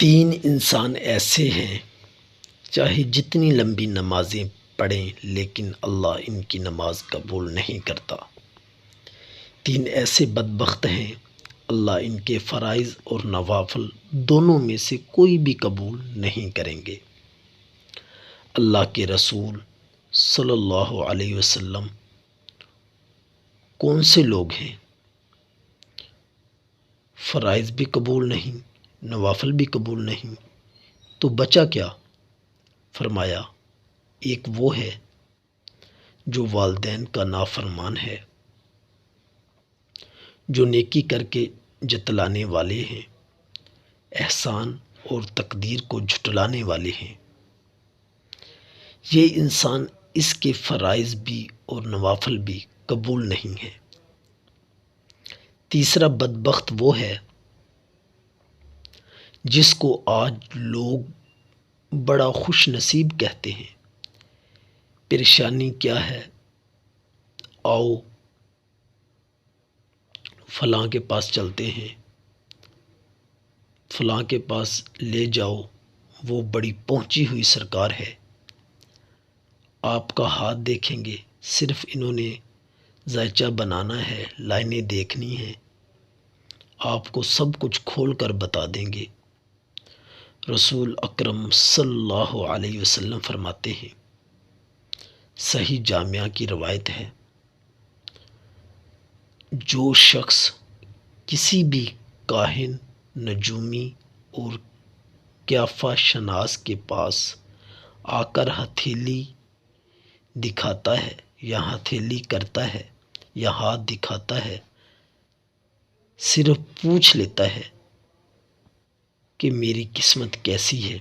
تین انسان ایسے ہیں چاہے جتنی لمبی نمازیں پڑھیں لیکن اللہ ان کی نماز قبول نہیں کرتا۔ تین ایسے بدبخت ہیں اللہ ان کے فرائض اور نوافل دونوں میں سے کوئی بھی قبول نہیں کریں گے۔ اللہ کے رسول صلی اللہ علیہ وسلم کون سے لوگ ہیں؟ فرائض بھی قبول نہیں، نوافل بھی قبول نہیں، تو بچا کیا؟ فرمایا ایک وہ ہے جو والدین کا نافرمان ہے، جو نیکی کر کے جتلانے والے ہیں، احسان اور تقدیر کو جھٹلانے والے ہیں۔ یہ انسان اس کے فرائض بھی اور نوافل بھی قبول نہیں ہے۔ تیسرا بدبخت وہ ہے جس کو آج لوگ بڑا خوش نصیب کہتے ہیں۔ پریشانی کیا ہے؟ آؤ فلاں کے پاس چلتے ہیں، فلاں کے پاس لے جاؤ، وہ بڑی پہنچی ہوئی سرکار ہے، آپ کا ہاتھ دیکھیں گے، صرف انہوں نے ذائچہ بنانا ہے، لائنیں دیکھنی ہیں، آپ کو سب کچھ کھول کر بتا دیں گے۔ رسول اکرم صلی اللہ علیہ وسلم فرماتے ہیں، صحیح جامعہ کی روایت ہے، جو شخص کسی بھی کاہن، نجومی اور قیافہ شناس کے پاس آ کر ہتھیلی دکھاتا ہے یا ہتھیلی کرتا ہے یا ہاتھ دکھاتا ہے، صرف پوچھ لیتا ہے کہ میری قسمت کیسی ہے،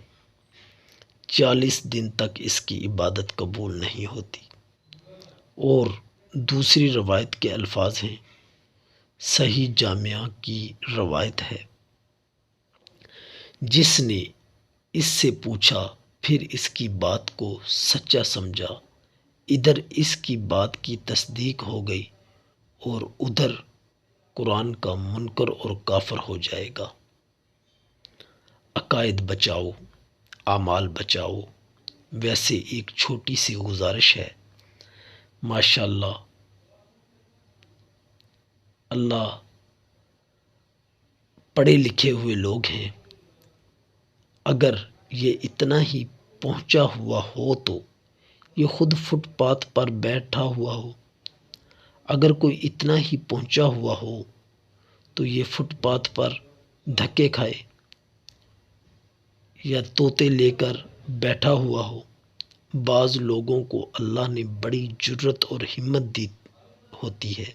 40 دن تک اس کی عبادت قبول نہیں ہوتی۔ اور دوسری روایت کے الفاظ ہیں، صحیح جامعہ کی روایت ہے، جس نے اس سے پوچھا پھر اس کی بات کو سچا سمجھا، ادھر اس کی بات کی تصدیق ہو گئی اور ادھر قرآن کا منکر اور کافر ہو جائے گا۔ عقائد بچاؤ، اعمال بچاؤ۔ ویسے ایک چھوٹی سی گزارش ہے، ماشاءاللہ اللہ پڑھے لکھے ہوئے لوگ ہیں، اگر یہ اتنا ہی پہنچا ہوا ہو تو یہ خود فٹ پاتھ پر بیٹھا ہوا ہو، اگر کوئی اتنا ہی پہنچا ہوا ہو تو یہ فٹ پاتھ پر دھکے کھائے یا طوطے لے کر بیٹھا ہوا ہو۔ بعض لوگوں کو اللہ نے بڑی جرت اور ہمت دی ہوتی ہے۔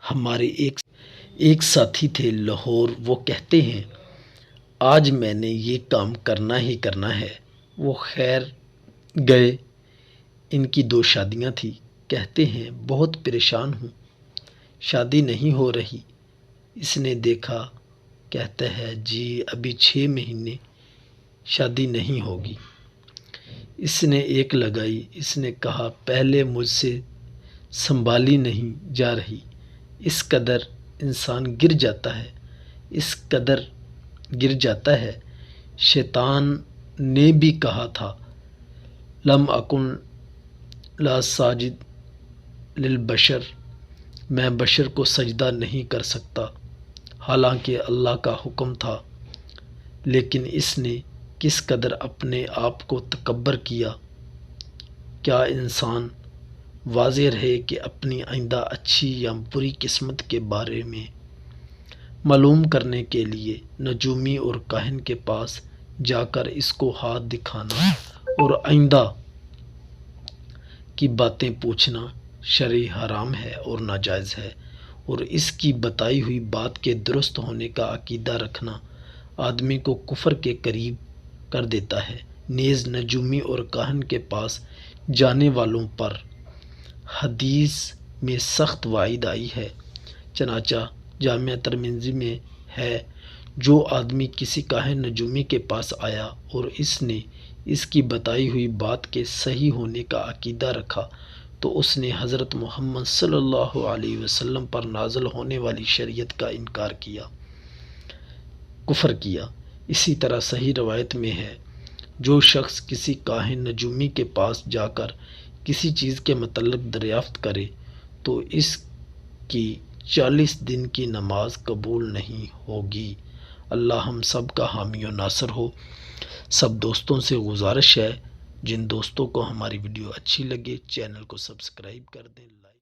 ہمارے ایک ساتھی تھے لاہور، وہ کہتے ہیں آج میں نے یہ کام کرنا ہی کرنا ہے۔ وہ خیر گئے، ان کی 2 شادیاں تھیں، کہتے ہیں بہت پریشان ہوں، شادی نہیں ہو رہی۔ اس نے دیکھا، کہتا ہے جی ابھی 6 مہینے شادی نہیں ہوگی۔ اس نے ایک لگائی، اس نے کہا پہلے مجھ سے سنبھالی نہیں جا رہی۔ اس قدر انسان گر جاتا ہے، اس قدر گر جاتا ہے۔ شیطان نے بھی کہا تھا لم اکن لا ساجد للبشر، میں بشر کو سجدہ نہیں کر سکتا، حالانکہ اللہ کا حکم تھا، لیکن اس نے کس قدر اپنے آپ کو تکبر کیا۔ کیا انسان واضح رہے کہ اپنی آئندہ اچھی یا بری قسمت کے بارے میں معلوم کرنے کے لیے نجومی اور کاہن کے پاس جا کر اس کو ہاتھ دکھانا اور آئندہ کی باتیں پوچھنا شرعی حرام ہے اور ناجائز ہے، اور اس کی بتائی ہوئی بات کے درست ہونے کا عقیدہ رکھنا آدمی کو کفر کے قریب کر دیتا ہے۔ نیز نجومی اور کاہن کے پاس جانے والوں پر حدیث میں سخت وعید آئی ہے، چنانچہ جامعہ ترمذی میں ہے، جو آدمی کسی کاہن نجومی کے پاس آیا اور اس نے اس کی بتائی ہوئی بات کے صحیح ہونے کا عقیدہ رکھا تو اس نے حضرت محمد صلی اللہ علیہ وسلم پر نازل ہونے والی شریعت کا انکار کیا، کفر کیا۔ اسی طرح صحیح روایت میں ہے، جو شخص کسی کاہن نجومی کے پاس جا کر کسی چیز کے متعلق دریافت کرے تو اس کی 40 دن کی نماز قبول نہیں ہوگی۔ اللہ ہم سب کا حامی و ناصر ہو۔ سب دوستوں سے گزارش ہے، جن دوستوں کو ہماری ویڈیو اچھی لگے چینل کو سبسکرائب کر دیں، لائک